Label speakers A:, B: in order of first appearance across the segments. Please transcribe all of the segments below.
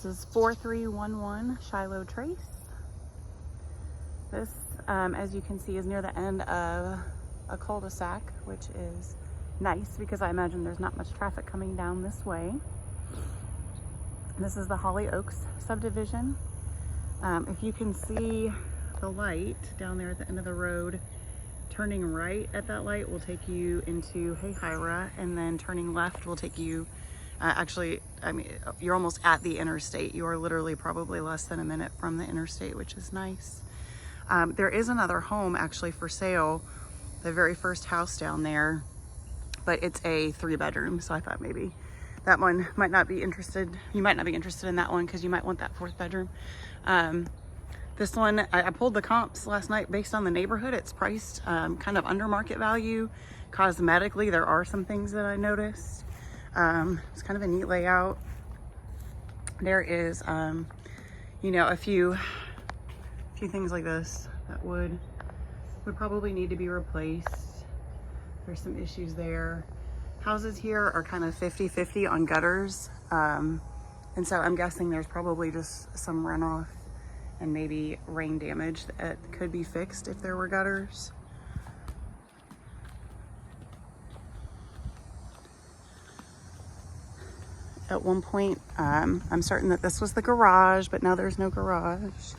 A: This is 4311 Shiloh Trace. This, as you can see, is near the end of a cul-de-sac, which is nice because I imagine there's not much traffic coming down this way. This is the Holly Oaks subdivision. If you can see the light down there at the end of the road, turning right at that light will take you into Hayhira, and then turning left will take you, actually, I mean, you're almost at the interstate. You are literally probably less than a minute from the interstate, which is nice. There is another home actually for sale, the very first house down there, but it's a 3-bedroom. So I thought maybe that one might not be interested. You might not be interested in that one because you might want that 4th bedroom. This one, I pulled the comps last night based on the neighborhood. It's priced kind of under market value. Cosmetically, there are some things that I noticed. It's kind of a neat layout. There is, you know, a few things like this that would probably need to be replaced. There's some issues there. Houses here are kind of 50-50 on gutters. And so I'm guessing there's probably just some runoff and maybe rain damage that could be fixed if there were gutters. At one point, I'm certain that this was the garage, but now there's no garage.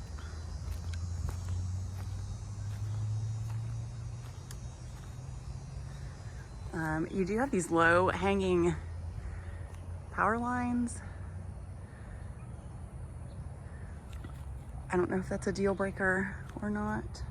A: You do have these low hanging power lines. I don't know if that's a deal breaker or not.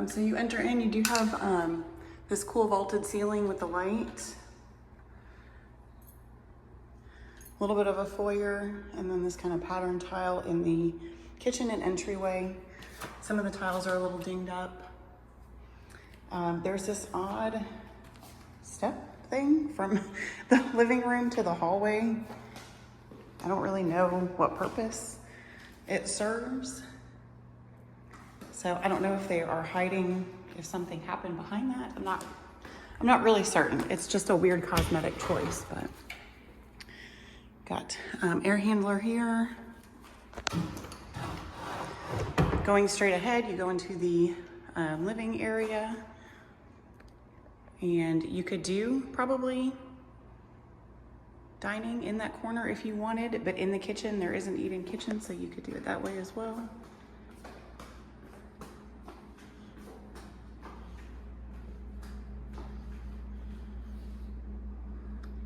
A: So you enter in, you do have this cool vaulted ceiling with the light. A little bit of a foyer, and then this kind of pattern tile in the kitchen and entryway. Some of the tiles are a little dinged up. There's this odd step thing from the living room to the hallway. I don't really know what purpose it serves. So I don't know if they are hiding, if something happened behind that. I'm not really certain. It's just a weird cosmetic choice, but got air handler here. Going straight ahead, you go into the living area, and you could do probably dining in that corner if you wanted, but in the kitchen, there is an eat-in kitchen, so you could do it that way as well.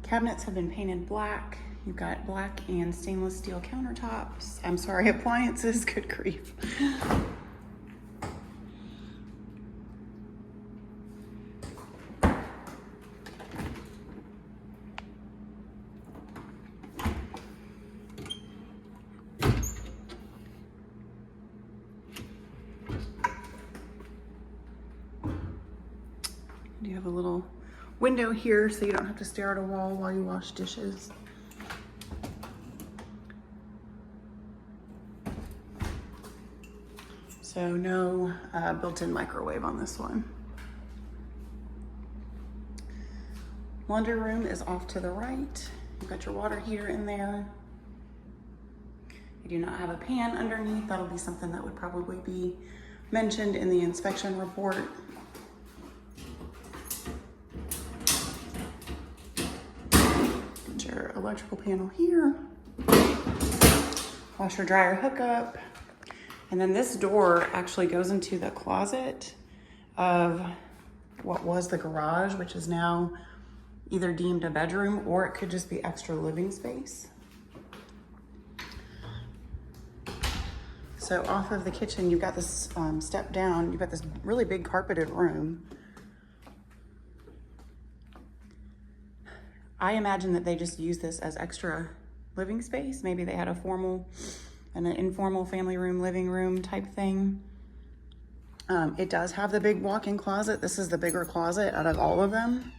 A: Cabinets have been painted black. You've got black and stainless steel countertops. I'm sorry, appliances, good grief. You have a little window here so you don't have to stare at a wall while you wash dishes. So no built-in microwave on this one. Laundry room is off to the right. You've got your water heater in there. You do not have a pan underneath. That'll be something that would probably be mentioned in the inspection report. Electrical panel here, washer dryer hookup, and then this door actually goes into the closet of what was the garage, which is now either deemed a bedroom or it could just be extra living space. So off of the kitchen, you've got this step down, you've got this really big carpeted room. I imagine that they just use this as extra living space. Maybe they had a formal and an informal family room, living room type thing. It does have the big walk-in closet. This is the bigger closet out of all of them.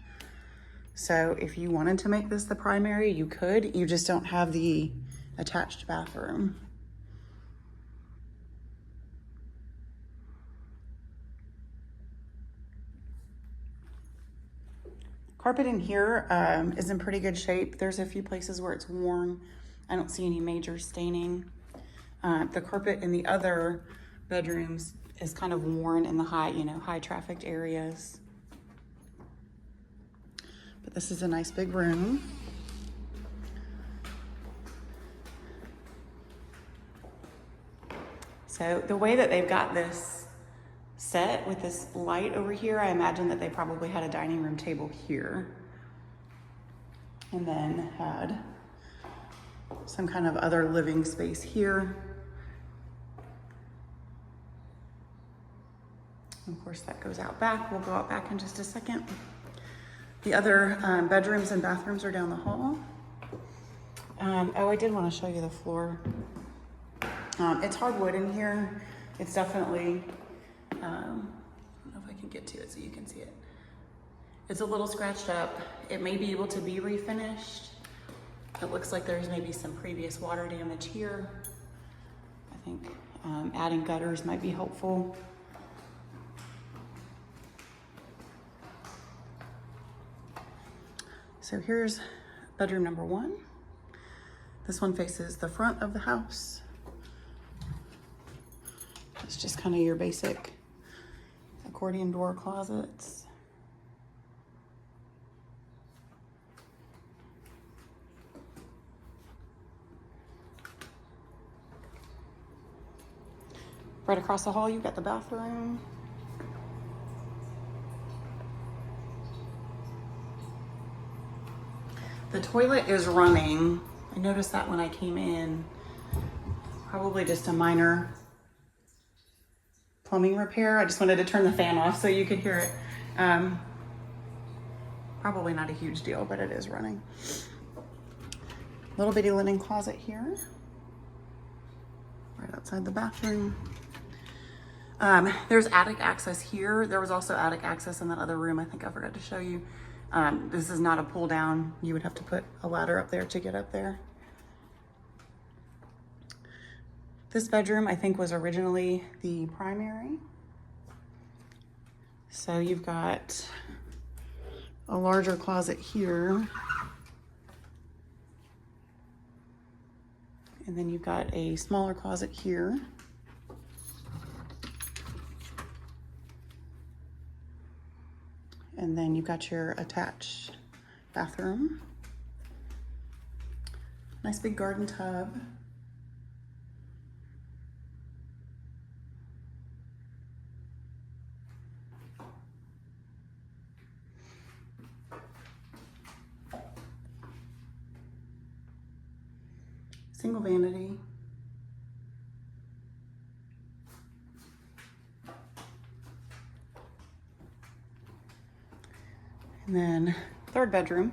A: So if you wanted to make this the primary, you could. You just don't have the attached bathroom. Carpet in here is in pretty good shape. There's a few places where it's worn. I don't see any major staining. The carpet in the other bedrooms is kind of worn in the high trafficked areas. But this is a nice big room. So the way that they've got this set with this light over here, I imagine that they probably had a dining room table here and then had some kind of other living space here. Of course, that goes out back. We'll go out back in just a second. The other bedrooms and bathrooms are down the hall. Oh, I did want to show you the floor. It's hardwood in here. It's definitely, I don't know if I can get to it so you can see it. It's a little scratched up. It may be able to be refinished. It looks like there's maybe some previous water damage here. I think adding gutters might be helpful. So here's bedroom number 1. This one faces the front of the house. It's just kind of your basic accordion door closets. Right across the hall, you've got the bathroom. The toilet is running. I noticed that when I came in. Probably just a minor plumbing repair. I just wanted to turn the fan off so you could hear it. Probably not a huge deal, but it is running. Little bitty linen closet here. Right outside the bathroom. There's attic access here. There was also attic access in that other room. I think I forgot to show you. This is not a pull down. You would have to put a ladder up there to get up there. This bedroom, I think, was originally the primary. So you've got a larger closet here. And then you've got a smaller closet here. And then you've got your attached bathroom. Nice big garden tub. Single vanity. And then third bedroom,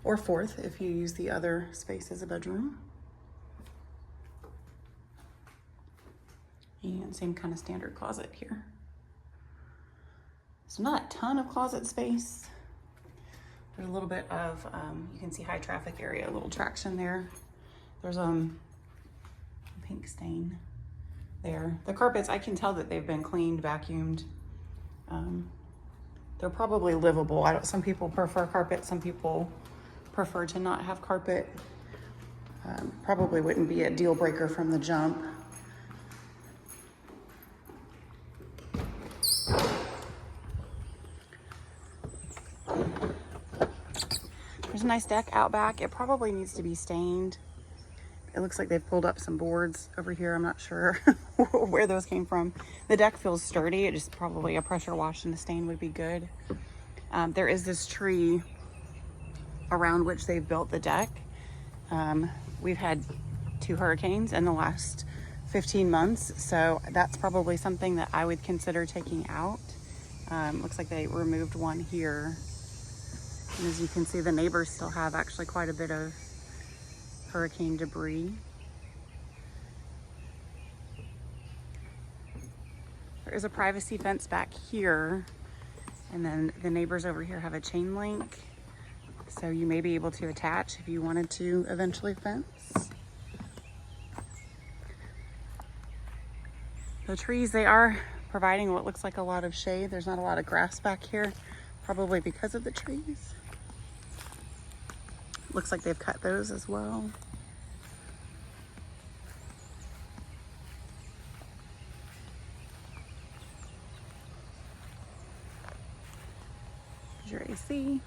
A: or fourth if you use the other space as a bedroom. And same kind of standard closet here. So not a ton of closet space. There's a little bit of, you can see high traffic area, a little traction there. There's a pink stain there. The carpets, I can tell that they've been cleaned, vacuumed. They're probably livable. Some people prefer carpet, some people prefer to not have carpet. Probably wouldn't be a deal breaker from the jump. There's a nice deck out back. It probably needs to be stained. It looks like they've pulled up some boards over here. I'm not sure where those came from. The deck feels sturdy. It just probably a pressure wash and a stain would be good. There is this tree around which they've built the deck. We've had 2 hurricanes in the last 15 months, so that's probably something that I would consider taking out. Looks like they removed one here. And as you can see, the neighbors still have actually quite a bit of hurricane debris. There is a privacy fence back here, and then the neighbors over here have a chain link, so you may be able to attach if you wanted to eventually fence. The trees, they are providing what looks like a lot of shade. There's not a lot of grass back here, probably because of the trees. Looks like they've cut those as well. Here's your AC.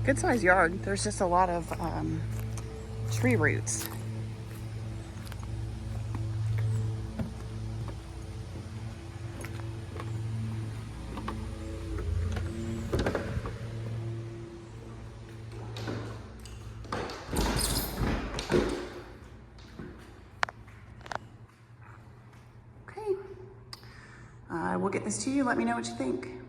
A: Good sized yard. There's just a lot of tree roots. Okay. I will get this to you. Let me know what you think.